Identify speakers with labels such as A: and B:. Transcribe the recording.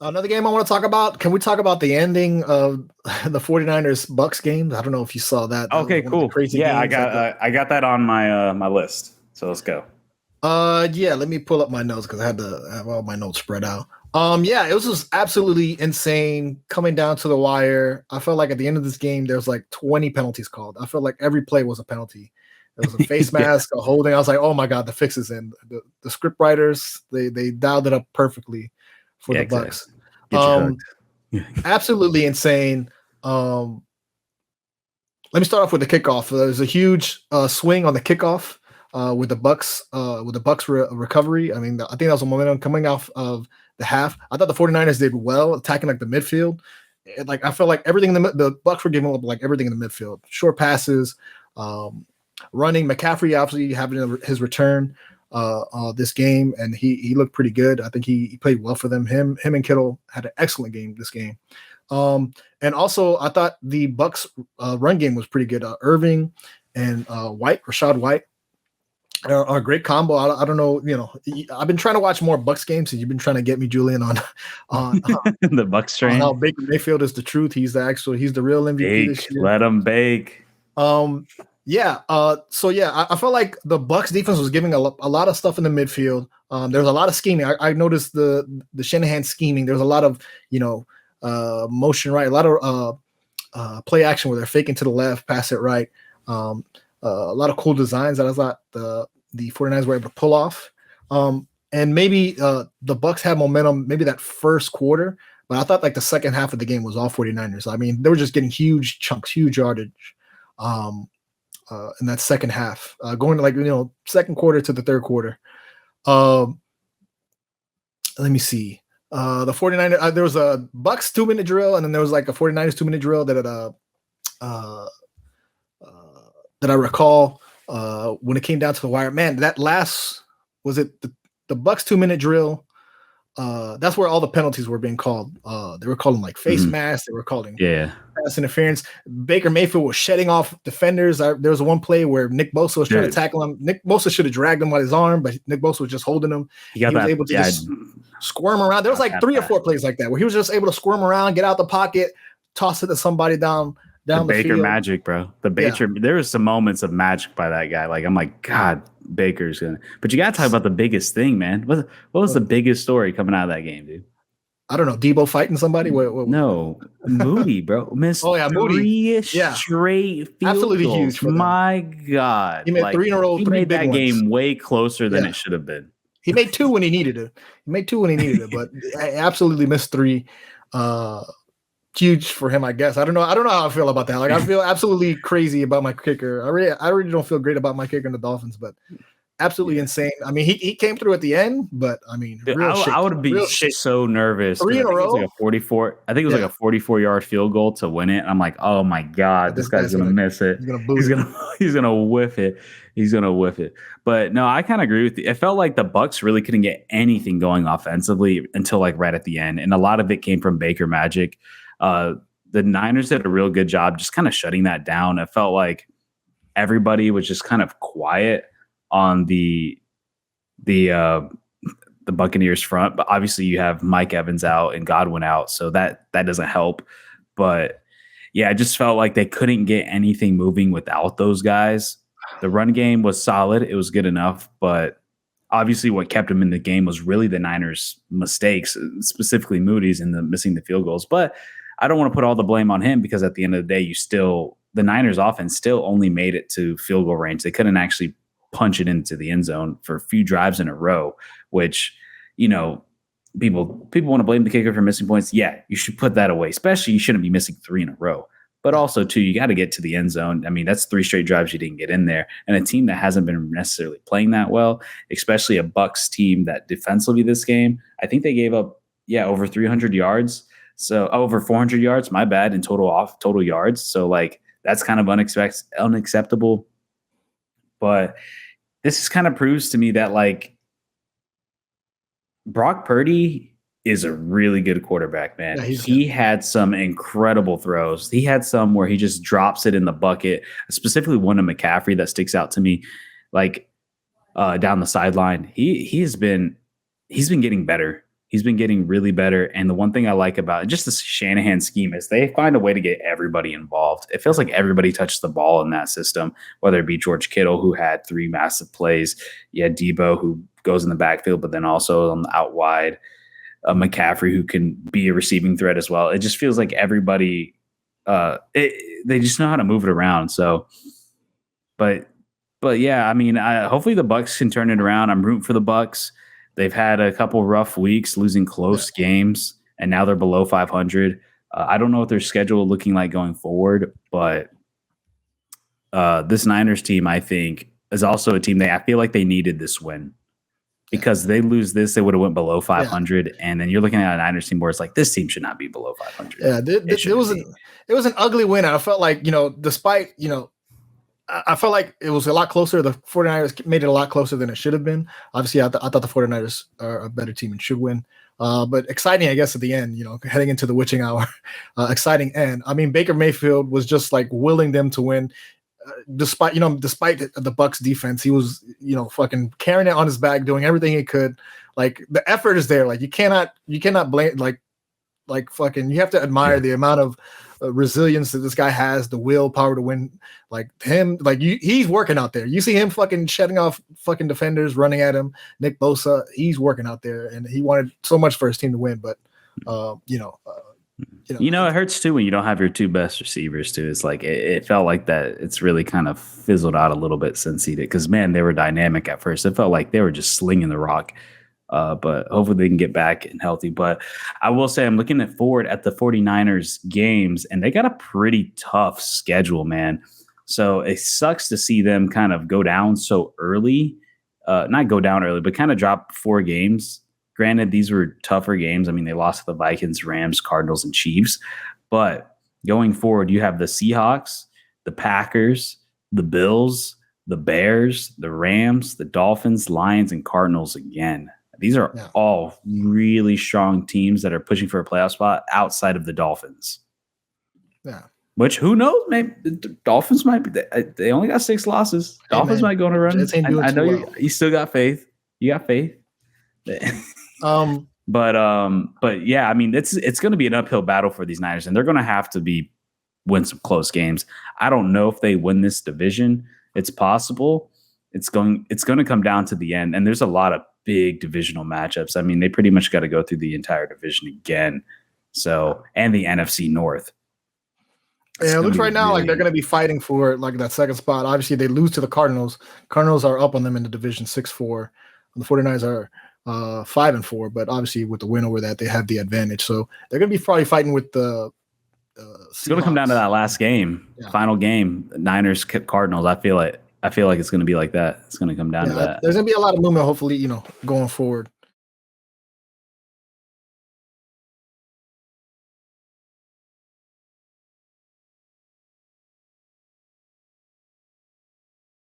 A: Another game I want to talk about. Can we talk about the ending of the 49ers Bucks game? I don't know if you saw that. That was
B: Okay,
A: one of the
B: cool.
A: crazy
B: Yeah,
A: games.
B: I got that on my list. So let's go.
A: Yeah, let me pull up my notes because I had to have all my notes spread out. Yeah, it was just absolutely insane coming down to the wire. I felt like at the end of this game, there was like 20 penalties called. I felt like every play was a penalty. There was a face
B: Yeah,
A: mask, a holding. I was like, oh my god, the fix is in. The script writers they dialed it up perfectly for
B: yeah,
A: the
B: exactly.
A: Bucks.
B: Get your hugs.
A: Um, Absolutely insane. Let me start off with the kickoff. There's a huge swing on the kickoff with the Bucks recovery. I mean, I think that was a momentum coming off of the half. I thought the 49ers did well attacking like the midfield. Like I felt like everything in the Bucks were giving up like everything in the midfield. Short passes, running. McCaffrey obviously having his return this game, and he looked pretty good. I think he played well for them. Him and Kittle had an excellent game this game. And also, I thought the Bucks run game was pretty good. Irving and Rashad White are a great combo. I don't know, I've been trying to watch more Bucks games, and you've been trying to get me, Julian, on
B: The Bucks
A: on
B: train.
A: how Baker Mayfield is the truth. He's the real MVP this year.
B: Let him bake.
A: Yeah. So yeah, I felt like the Bucks defense was giving a lot of stuff in the midfield. There's a lot of scheming. I noticed the Shanahan scheming. There's a lot of motion right, a lot of play action where they're faking to the left, pass it right. A lot of cool designs that I thought the 49ers were able to pull off. And maybe the Bucks had momentum maybe that first quarter, but I thought like the second half of the game was all 49ers. I mean, they were just getting huge chunks, huge yardage in that second half, going to like, second quarter to the third quarter. Let me see. The 49ers, there was a Bucks 2-minute drill, and then there was like a 49ers 2-minute drill that I recall when it came down to the wire. Man, that last, was it the Bucks 2-minute drill? That's where all the penalties were being called. They were calling like face masks. They were calling pass interference. Baker Mayfield was shedding off defenders. There was one play where Nick Bosa was trying to tackle him. Nick Bosa should have dragged him by his arm, but Nick Bosa was just holding him. He was able to just squirm around. There was like 3 or 4 plays like that where he was just able to squirm around, get out the pocket, toss it to somebody down the
B: Baker
A: field.
B: Magic, bro. There was some moments of magic by that guy. Like I'm like, God, Baker's gonna. But you gotta talk about the biggest thing, man. What was the biggest story coming out of that game, dude?
A: I don't know. Deebo fighting somebody?
B: No, Moody, bro. Missed
A: Moody.
B: 3 straight field
A: absolutely
B: goals.
A: Huge for them.
B: My God,
A: he made 3 in a row.
B: He
A: 3
B: made
A: big
B: that
A: ones.
B: game way closer than it should have been.
A: He made 2 when he needed it. But I absolutely missed 3. Huge for him, I guess. I don't know how I feel about that. Like I feel absolutely crazy about my kicker. I really don't feel great about my kicker in the Dolphins, but absolutely insane. I mean, he came through at the end, but I mean,
B: I would be so nervous.
A: 3 in a row.
B: Like a 44. I think it was like a 44-yard field goal to win it. I'm like, oh my God, this guy's gonna miss it. He's gonna whiff it. He's gonna whiff it. But no, I kind of agree with you. It felt like the Bucks really couldn't get anything going offensively until like right at the end, and a lot of it came from Baker Magic. The Niners did a real good job just kind of shutting that down. It felt like everybody was just kind of quiet on the Buccaneers front, but obviously you have Mike Evans out and Godwin out, so that doesn't help. But yeah, I just felt like they couldn't get anything moving without those guys. The run game was solid; it was good enough, but obviously what kept them in the game was really the Niners' mistakes, specifically Moody's and the missing the field goals. But I don't want to put all the blame on him because at the end of the day, the Niners offense still only made it to field goal range. They couldn't actually punch it into the end zone for a few drives in a row, which, people want to blame the kicker for missing points. Yeah, you should put that away, especially you shouldn't be missing 3 in a row. But also, too, you got to get to the end zone. I mean, that's 3 straight drives you didn't get in there. And a team that hasn't been necessarily playing that well, especially a Bucks team that defensively this game, I think they gave up, over 300 yards. So over 400 yards, my bad, in total yards. So like that's kind of unacceptable. But this just kind of proves to me that like Brock Purdy is a really good quarterback, man. Yeah, he had some incredible throws. He had some where he just drops it in the bucket, specifically one to McCaffrey that sticks out to me, like down the sideline. He's been getting better. He's been getting really better. And the one thing I like about just the Shanahan scheme is they find a way to get everybody involved. It feels like everybody touched the ball in that system, whether it be George Kittle, who had 3 massive plays. You had Deebo, who goes in the backfield, but then also on the out wide. McCaffrey, who can be a receiving threat as well. It just feels like everybody, they just know how to move it around. So, but yeah, I mean, hopefully the Bucs can turn it around. I'm rooting for the Bucs. They've had a couple rough weeks, losing close games, and now they're below 500. I don't know what their schedule looking like going forward, but this Niners team, I think, is also a team I feel like they needed this win. Because they lose this, they would have went below 500, and then you're looking at a Niners team where it's like this team should not be below 500.
A: Yeah, it was an ugly win. I felt like despite I felt like it was a lot closer. The 49ers made it a lot closer than it should have been. Obviously, I thought the 49ers are a better team and should win. But exciting, I guess, at the end. Heading into the witching hour, exciting end. I mean, Baker Mayfield was just like willing them to win. Despite the Bucs defense, he was fucking carrying it on his back, doing everything he could. Like the effort is there. Like you cannot blame like fucking. You have to admire the amount of resilience that this guy has, the willpower to win. Like him, he's working out there. You see him fucking shutting off fucking defenders, running at him. Nick Bosa, he's working out there, and he wanted so much for his team to win, but
B: it hurts too when you don't have your 2 best receivers too. It's like it felt like that. It's really kind of fizzled out a little bit since he did, because man, they were dynamic at first. It felt like they were just slinging the rock. But hopefully they can get back and healthy. But I will say I'm looking forward at the 49ers games, and they got a pretty tough schedule, man. So it sucks to see them kind of go down so early. Not go down early, but kind of drop 4 games. Granted, these were tougher games. I mean, they lost to the Vikings, Rams, Cardinals, and Chiefs. But going forward, you have the Seahawks, the Packers, the Bills, the Bears, the Rams, the Dolphins, Lions, and Cardinals again. These are all really strong teams that are pushing for a playoff spot outside of the Dolphins.
A: Yeah.
B: Which, who knows? Maybe the Dolphins might be. They only got 6 losses. Dolphins might go on a run. I know you still got faith. You got faith. But yeah, I mean, it's going to be an uphill battle for these Niners, and they're going to have to win some close games. I don't know if they win this division. It's possible. It's going to come down to the end, and there's a lot of big divisional matchups. I mean, they pretty much got to go through the entire division again. So, and the NFC North.
A: It looks right now like they're going to be fighting for like that second spot. Obviously, they lose to the Cardinals. Cardinals are up on them in the division 6-4. The 49ers are 5-4, but obviously with the win over that, they have the advantage. So they're going to be probably fighting with the
B: it's going to come down to that last game, final game, Niners Cardinals. I feel like it's going to be like that. It's going to come down to that.
A: There's going to be a lot of movement, hopefully, going forward.